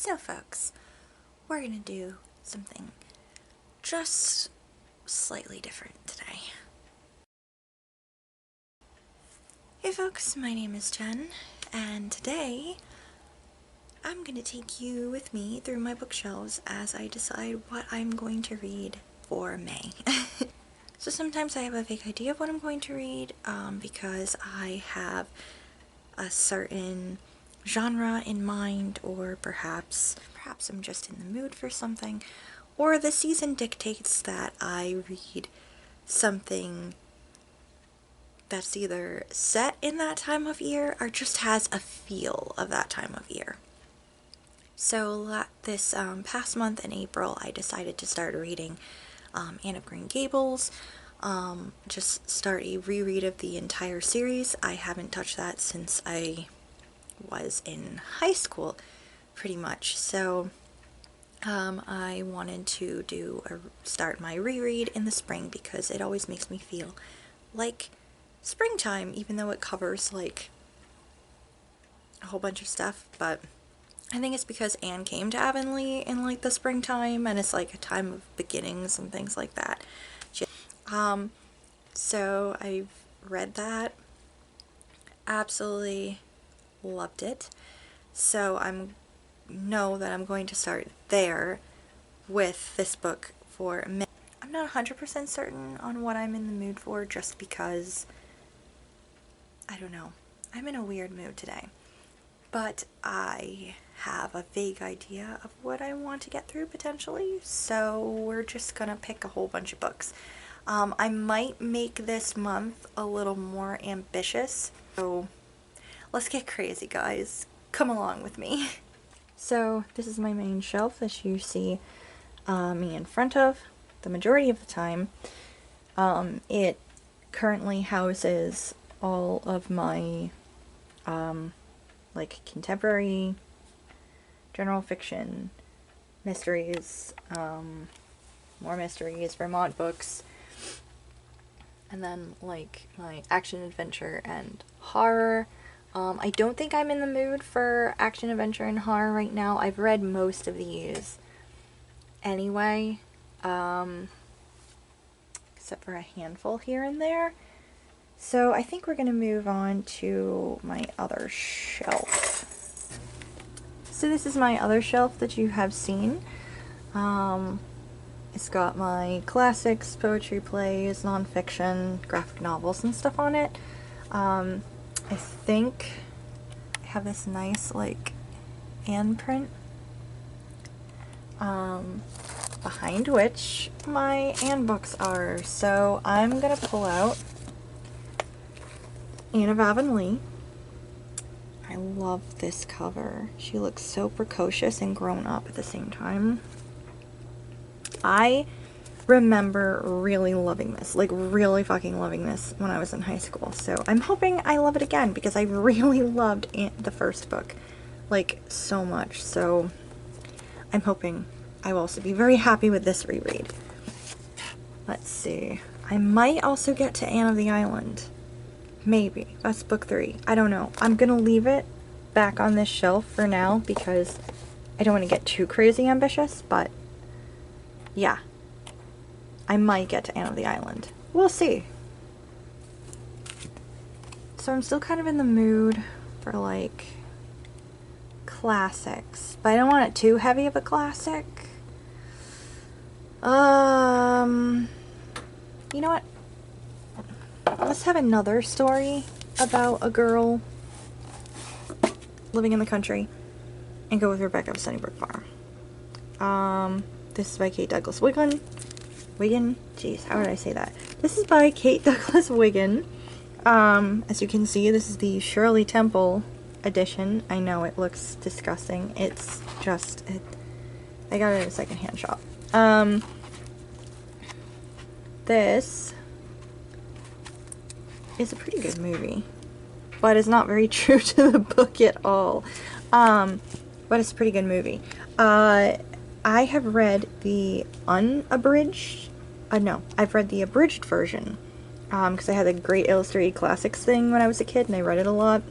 So folks, we're gonna do something just slightly different today. Hey folks, my name is Jen, and today I'm gonna take you with me through my bookshelves as I decide what I'm going to read for May. So sometimes I have a vague idea of what I'm going to read because I have a certain genre in mind, or perhaps I'm just in the mood for something, or the season dictates that I read something that's either set in that time of year or just has a feel of that time of year. So this past month in April, I decided to start reading Anne of Green Gables, just start a reread of the entire series. I haven't touched that since I was in high school, pretty much. So I wanted to start my reread in the spring because it always makes me feel like springtime, even though it covers like a whole bunch of stuff. But I think it's because Anne came to Avonlea in like the springtime, and it's like a time of beginnings and things like that. So I've read that, absolutely loved it. So know that I'm going to start there with this book for May. I'm not 100% certain on what I'm in the mood for, just because, I don't know, I'm in a weird mood today. But I have a vague idea of what I want to get through potentially, so we're just gonna pick a whole bunch of books. I might make this month a little more ambitious, so let's get crazy, guys. Come along with me. So this is my main shelf that you see me in front of the majority of the time. It currently houses all of my like contemporary, general fiction, mysteries, more mysteries, Vermont books, and then like my action, adventure, and horror. I don't think I'm in the mood for action, adventure, and horror right now. I've read most of these anyway, except for a handful here and there. So I think we're going to move on to my other shelf. So this is my other shelf that you have seen. It's got my classics, poetry, plays, nonfiction, graphic novels, and stuff on it. I think I have this nice, like, Anne print, behind which my Anne books are. So I'm gonna pull out Anne of Avonlea. I love this cover. She looks so precocious and grown up at the same time. I remember really loving this, like really fucking loving this when I was in high school. So I'm hoping I love it again because I really loved the first book, like, so much. So I'm hoping I will also be very happy with this reread. Let's see. I might also get to Anne of the Island. Maybe. That's book 3. I don't know. I'm gonna leave it back on this shelf for now because I don't want to get too crazy ambitious, but yeah. I might get to Anne of the Island. We'll see. So I'm still kind of in the mood for, like, classics, but I don't want it too heavy of a classic. You know what? Let's have another story about a girl living in the country and go with Rebecca of Sunnybrook Farm. This is by Kate Douglas Wiggin. Jeez, how did I say that? This is by Kate Douglas Wiggin. As you can see, this is the Shirley Temple edition. I know it looks disgusting. It's just, I got it at a secondhand shop. This is a pretty good movie, but it's not very true to the book at all. But it's a pretty good movie. I have read the unabridged, I've read the abridged version, because I had a Great Illustrated Classics thing when I was a kid, and I read it a lot.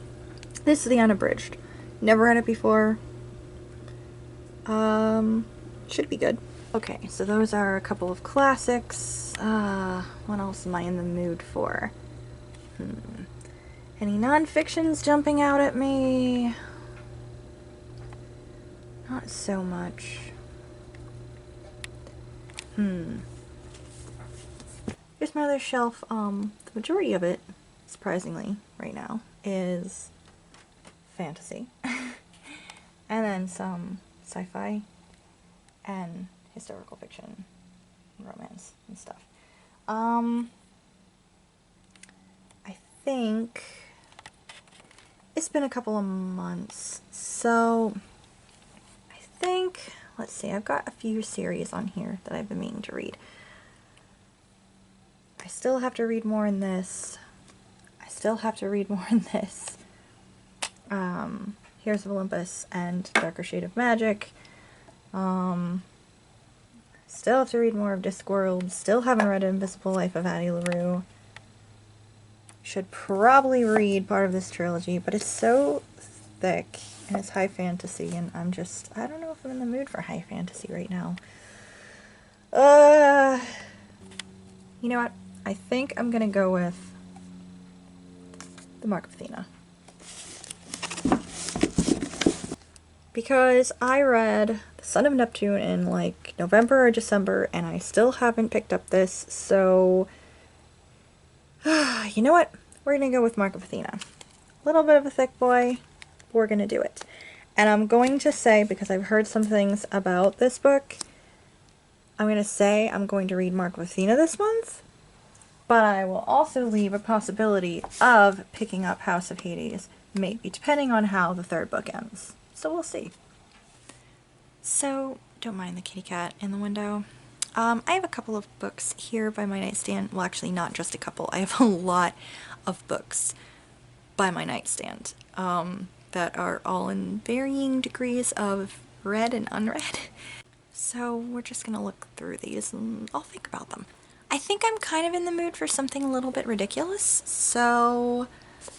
This is the unabridged. Never read it before. Should be good. Okay, so those are a couple of classics. What else am I in the mood for? Any non-fictions jumping out at me? Not so much. Here's my other shelf. The majority of it, surprisingly, right now, is fantasy. And then some sci-fi and historical fiction, romance and stuff. I think it's been a couple of months, so I think, let's see, I've got a few series on here that I've been meaning to read. I still have to read more in this. I still have to read more in this. Heroes of Olympus and Darker Shade of Magic. Still have to read more of Discworld. Still haven't read Invisible Life of Addie LaRue. Should probably read part of this trilogy, but it's so thick and it's high fantasy, and I don't know if I'm in the mood for high fantasy right now. You know what? I think I'm gonna go with The Mark of Athena. Because I read The Son of Neptune in like November or December, and I still haven't picked up this, so you know what? We're gonna go with Mark of Athena. A little bit of a thick boy, we're gonna do it. And I'm going to say, because I've heard some things about this book, I'm gonna say I'm going to read Mark of Athena this month, but I will also leave a possibility of picking up House of Hades, maybe, depending on how the third book ends. So we'll see. So, don't mind the kitty cat in the window. I have a couple of books here by my nightstand. Well, actually, not just a couple. I have a lot of books by my nightstand that are all in varying degrees of read and unread. So we're just gonna look through these and I'll think about them. I think I'm kind of in the mood for something a little bit ridiculous, so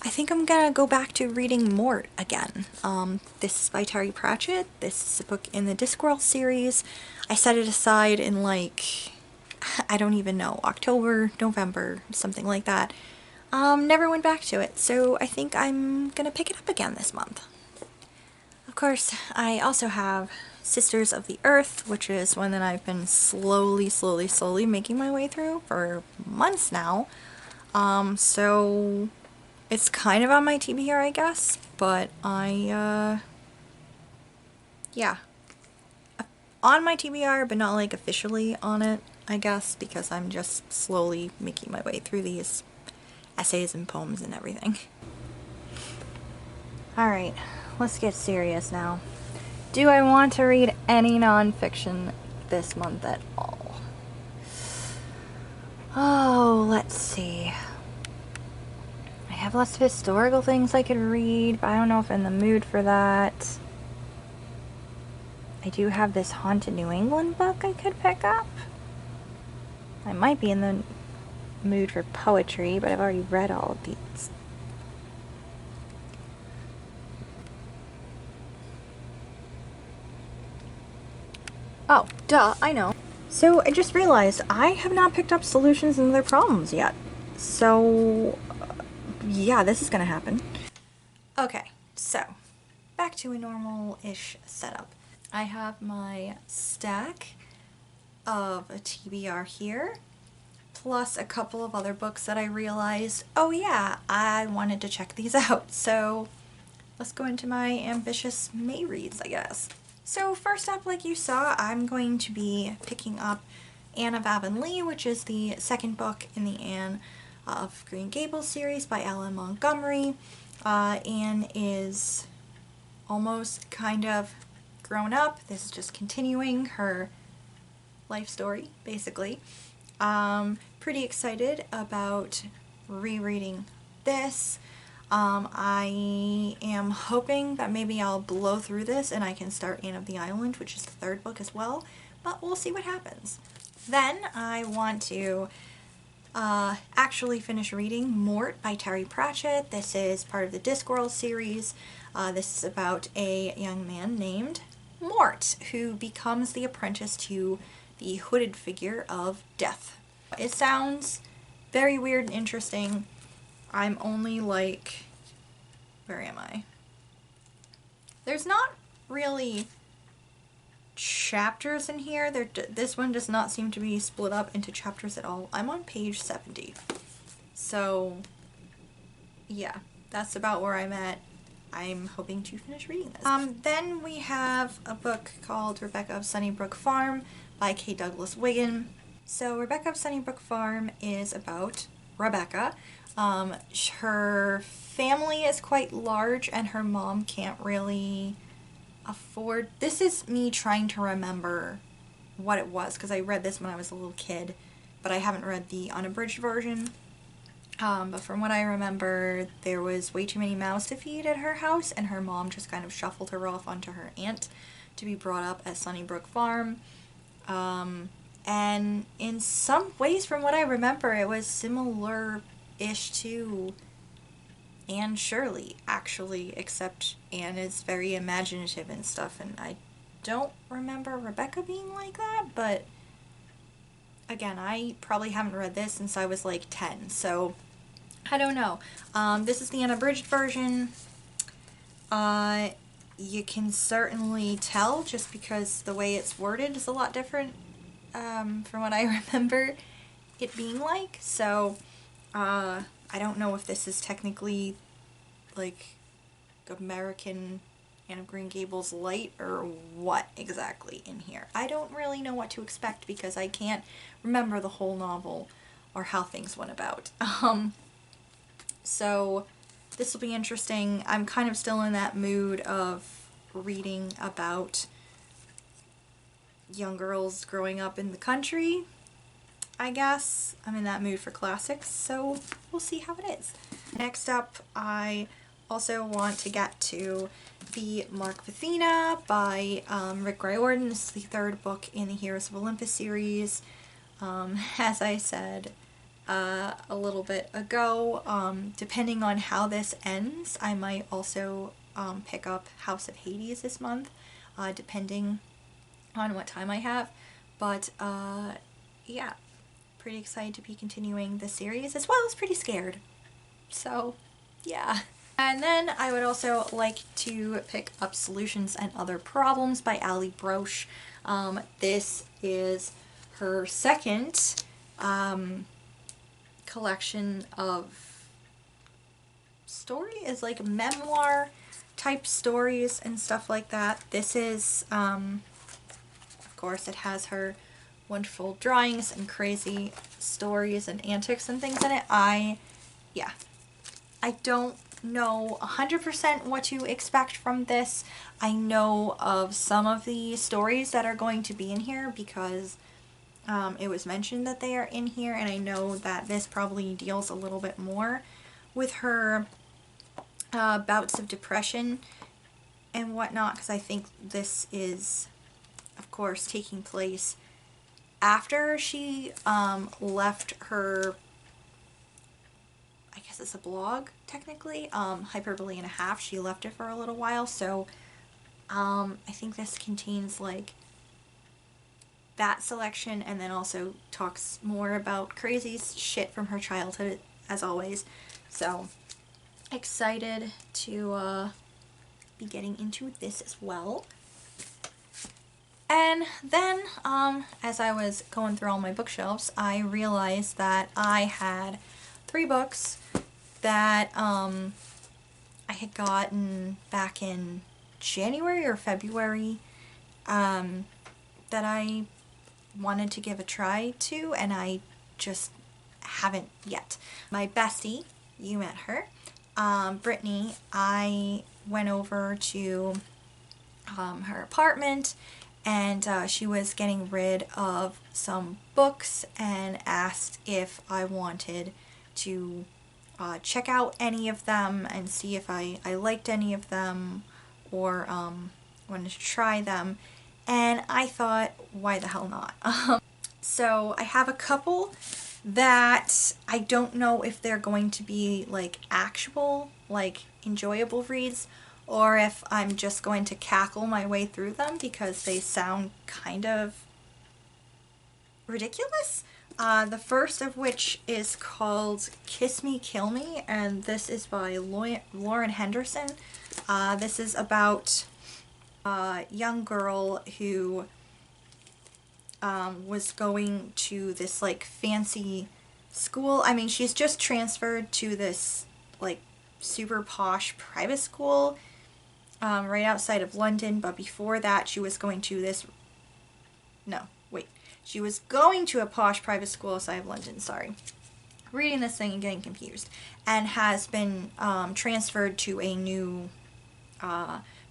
I think I'm gonna go back to reading Mort again. This is by Terry Pratchett. This is a book in the Discworld series. I set it aside in like, I don't even know, October, November, something like that. Never went back to it, so I think I'm gonna pick it up again this month. Of course, I also have Sisters of the Earth, which is one that I've been slowly making my way through for months now. So it's kind of on my TBR, I guess, but yeah. On my TBR, but not like officially on it, I guess, because I'm just slowly making my way through these essays and poems and everything. Alright, let's get serious now. Do I want to read any nonfiction this month at all? Oh, let's see. I have lots of historical things I could read, but I don't know if I'm in the mood for that. I do have this Haunted New England book I could pick up. I might be in the mood for poetry, but I've already read all of these. Oh, duh, I know. So I just realized I have not picked up Solutions and Their Problems yet. So, yeah, this is gonna happen. Okay, so, back to a normal-ish setup. I have my stack of a TBR here, plus a couple of other books that I realized, oh yeah, I wanted to check these out. So let's go into my ambitious May reads, I guess. So first up, like you saw, I'm going to be picking up Anne of Avonlea, which is the second book in the Anne of Green Gables series by Ellen Montgomery. Anne is almost kind of grown up. This is just continuing her life story, basically. Pretty excited about rereading this. I am hoping that maybe I'll blow through this and I can start Anne of the Island, which is the third book as well, but we'll see what happens. Then I want to actually finish reading Mort by Terry Pratchett. This is part of the Discworld series. This is about a young man named Mort, who becomes the apprentice to the hooded figure of Death. It sounds very weird and interesting. I'm only like, where am I? There's not really chapters in here. This one does not seem to be split up into chapters at all. I'm on page 70. So yeah, that's about where I'm at. I'm hoping to finish reading this. Then we have a book called Rebecca of Sunnybrook Farm by K. Douglas Wiggin. So Rebecca of Sunnybrook Farm is about Rebecca. Her family is quite large and her mom can't really afford... This is me trying to remember what it was, because I read this when I was a little kid, but I haven't read the unabridged version. But from what I remember, there was way too many mouths to feed at her house, and her mom just kind of shuffled her off onto her aunt to be brought up at Sunnybrook Farm. And in some ways, from what I remember, it was similar-ish to Anne Shirley, actually, except Anne is very imaginative and stuff, and I don't remember Rebecca being like that, but again, I probably haven't read this since I was like 10, so I don't know. This is the unabridged version. You can certainly tell just because the way it's worded is a lot different from what I remember it being like, so I don't know if this is technically like American Anne of Green Gables light or what exactly in here. I don't really know what to expect because I can't remember the whole novel or how things went about. So this will be interesting. I'm kind of still in that mood of reading about young girls growing up in the country, I guess. I'm in that mood for classics, so we'll see how it is. Next up, I also want to get to the Mark Athena by Rick Riordan. This is the third book in the Heroes of Olympus series. As I said a little bit ago, depending on how this ends, I might also pick up House of Hades this month, depending on what time I have. But yeah, pretty excited to be continuing the series, as well as pretty scared. So yeah. And then I would also like to pick up Solutions and Other Problems by Ali Broche. This is her second collection of story, is like memoir type stories and stuff like that. This is, of course, it has her wonderful drawings and crazy stories and antics and things in it. I don't know 100% what to expect from this. I know of some of the stories that are going to be in here because it was mentioned that they are in here, and I know that this probably deals a little bit more with her bouts of depression and whatnot, because I think this is, of course, taking place after she left her, I guess it's a blog, technically, Hyperbole and a Half. She left it for a little while, so I think this contains like that selection, and then also talks more about crazy shit from her childhood, as always. So excited to be getting into this as well. And then, as I was going through all my bookshelves, I realized that I had 3 books that I had gotten back in January or February that I wanted to give a try to, and I just haven't yet. My bestie, you met her, Brittany, I went over to her apartment, and she was getting rid of some books and asked if I wanted to check out any of them and see if I liked any of them or wanted to try them. And I thought, why the hell not? So I have a couple that I don't know if they're going to be like actual, like enjoyable reads, or if I'm just going to cackle my way through them because they sound kind of ridiculous. The first of which is called Kiss Me, Kill Me, and this is by Lauren Henderson. This is about a young girl who was going to this like fancy school. I mean, she's just transferred to this like super posh private school right outside of London, but before that she was going to this, no, wait. She was going to a posh private school outside of London, sorry. Reading this thing and getting confused. And has been transferred to a new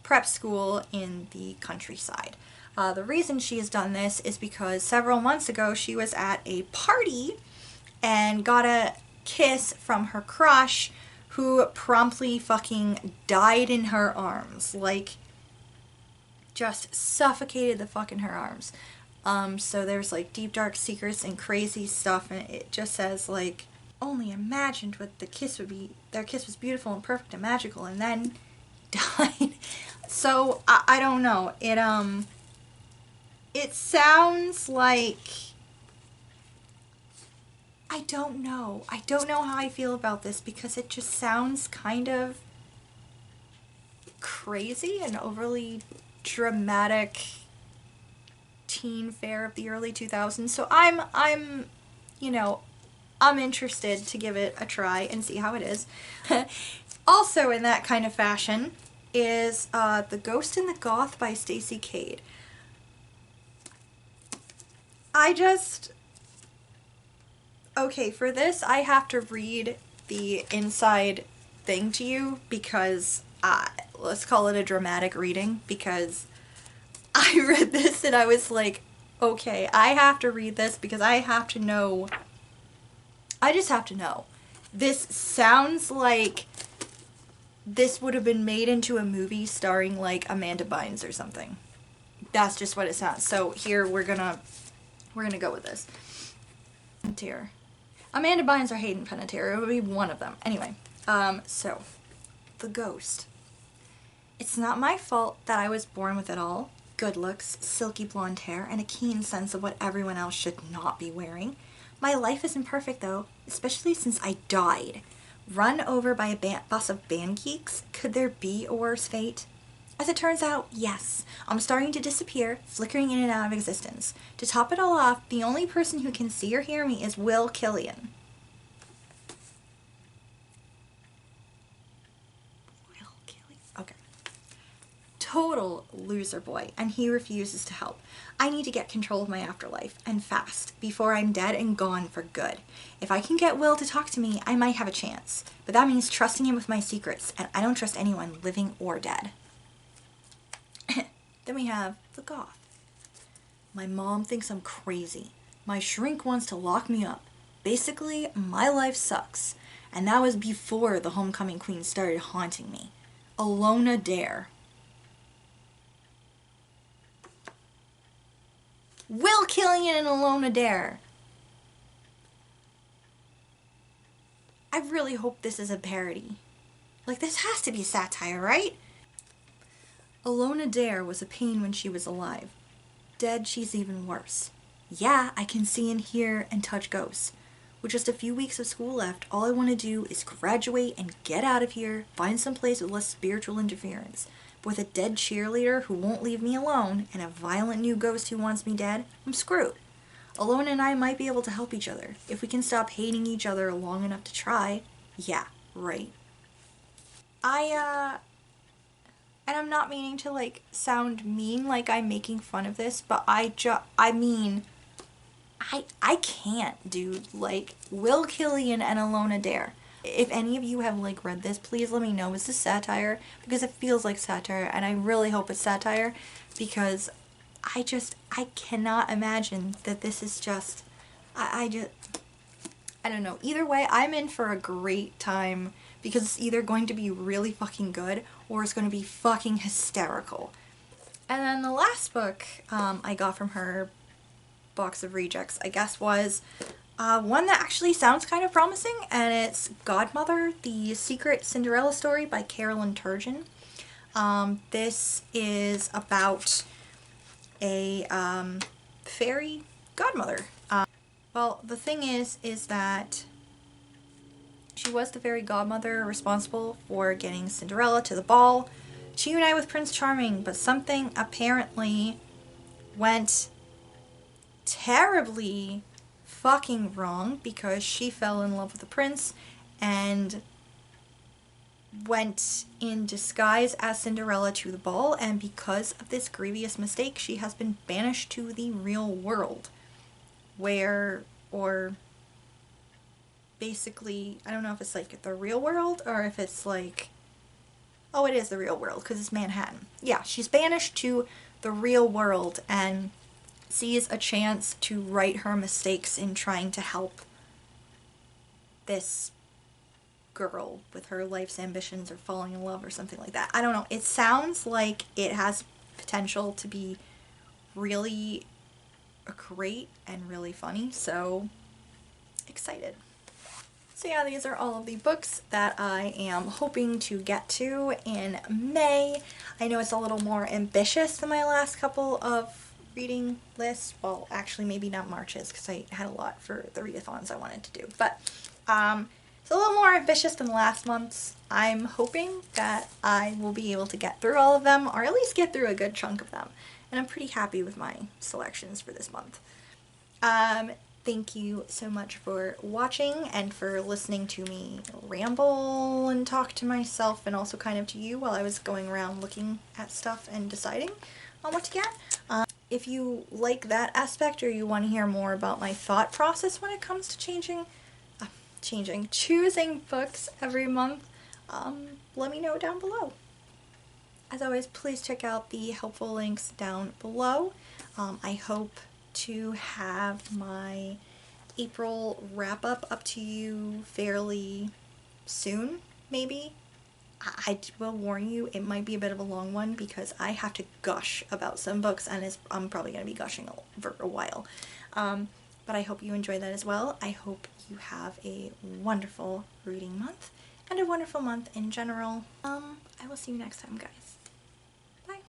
prep school in the countryside. The reason she has done this is because several months ago she was at a party and got a kiss from her crush, who promptly fucking died in her arms. Like, just suffocated the fuck in her arms. So there's like deep dark secrets and crazy stuff, and it just says like, only imagined what the kiss would be. Their kiss was beautiful and perfect and magical, and then died. So I don't know. It sounds like, I don't know. I don't know how I feel about this because it just sounds kind of crazy and overly dramatic teen fare of the early 2000s. So I'm you know, I'm interested to give it a try and see how it is. Also in that kind of fashion is The Ghost and the Goth by Stacey Cade. Okay, for this I have to read the inside thing to you because let's call it a dramatic reading, because I read this and I was like, okay, I have to read this because I have to know. I just have to know. This sounds like this would have been made into a movie starring like Amanda Bynes or something. That's just what it sounds. So here we're gonna go with this. Panettiere. Amanda Bynes or Hayden Panettiere. It would be one of them. Anyway, so The Ghost. It's not my fault that I was born with it all. Good looks, silky blonde hair, and a keen sense of what everyone else should not be wearing. My life isn't perfect though, especially since I died. Run over by a bus of band geeks? Could there be a worse fate? As it turns out, yes. I'm starting to disappear, flickering in and out of existence. To top it all off, the only person who can see or hear me is Will Killian. Will Killian? Okay. Total loser boy, and he refuses to help. I need to get control of my afterlife, and fast, before I'm dead and gone for good. If I can get Will to talk to me, I might have a chance. But that means trusting him with my secrets, and I don't trust anyone, living or dead. Then we have The Goth. My mom thinks I'm crazy. My shrink wants to lock me up. Basically, my life sucks. And that was before the homecoming queen started haunting me. Alona Dare. Will Killian and Alona Dare. I really hope this is a parody. Like, this has to be satire, right? Alona Dare was a pain when she was alive. Dead, she's even worse. Yeah, I can see and hear and touch ghosts. With just a few weeks of school left, all I want to do is graduate and get out of here, find some place with less spiritual interference. But with a dead cheerleader who won't leave me alone, and a violent new ghost who wants me dead, I'm screwed. Alona and I might be able to help each other, if we can stop hating each other long enough to try. Yeah, right. And I'm not meaning to, like, sound mean like I'm making fun of this, but I can't, dude. Like, Will Killian and Alona Dare. If any of you have, like, read this, please let me know. Is this satire? Because it feels like satire, and I really hope it's satire, because I cannot imagine that this is just, I don't know. Either way, I'm in for a great time, because it's either going to be really fucking good, or it's going to be fucking hysterical. And then the last book I got from her box of rejects, I guess, was one that actually sounds kind of promising, and it's Godmother, The Secret Cinderella Story by Carolyn Turgeon. This is about a fairy godmother. Well, the thing is that she was the fairy godmother responsible for getting Cinderella to the ball to unite with Prince Charming, but something apparently went terribly fucking wrong because she fell in love with the prince and went in disguise as Cinderella to the ball, and because of this grievous mistake she has been banished to the real world, where, or basically, I don't know if it's like the real world or if it's like, oh, it is the real world because it's Manhattan. Yeah, she's banished to the real world and sees a chance to right her mistakes in trying to help this girl with her life's ambitions or falling in love or something like that. I don't know. It sounds like it has potential to be really great and really funny, so excited. So yeah, these are all of the books that I am hoping to get to in May. I know it's a little more ambitious than my last couple of reading lists. Well, actually maybe not March's because I had a lot for the readathons I wanted to do. But it's a little more ambitious than last month's. I'm hoping that I will be able to get through all of them, or at least get through a good chunk of them. And I'm pretty happy with my selections for this month. Thank you so much for watching and for listening to me ramble and talk to myself and also kind of to you while I was going around looking at stuff and deciding on what to get. If you like that aspect or you want to hear more about my thought process when it comes to choosing books every month, let me know down below. As always, please check out the helpful links down below. I hope to have my April wrap-up up to you fairly soon, maybe. I will warn you, it might be a bit of a long one because I have to gush about some books and I'm probably going to be gushing for a while. But I hope you enjoy that as well. I hope you have a wonderful reading month and a wonderful month in general. I will see you next time, guys.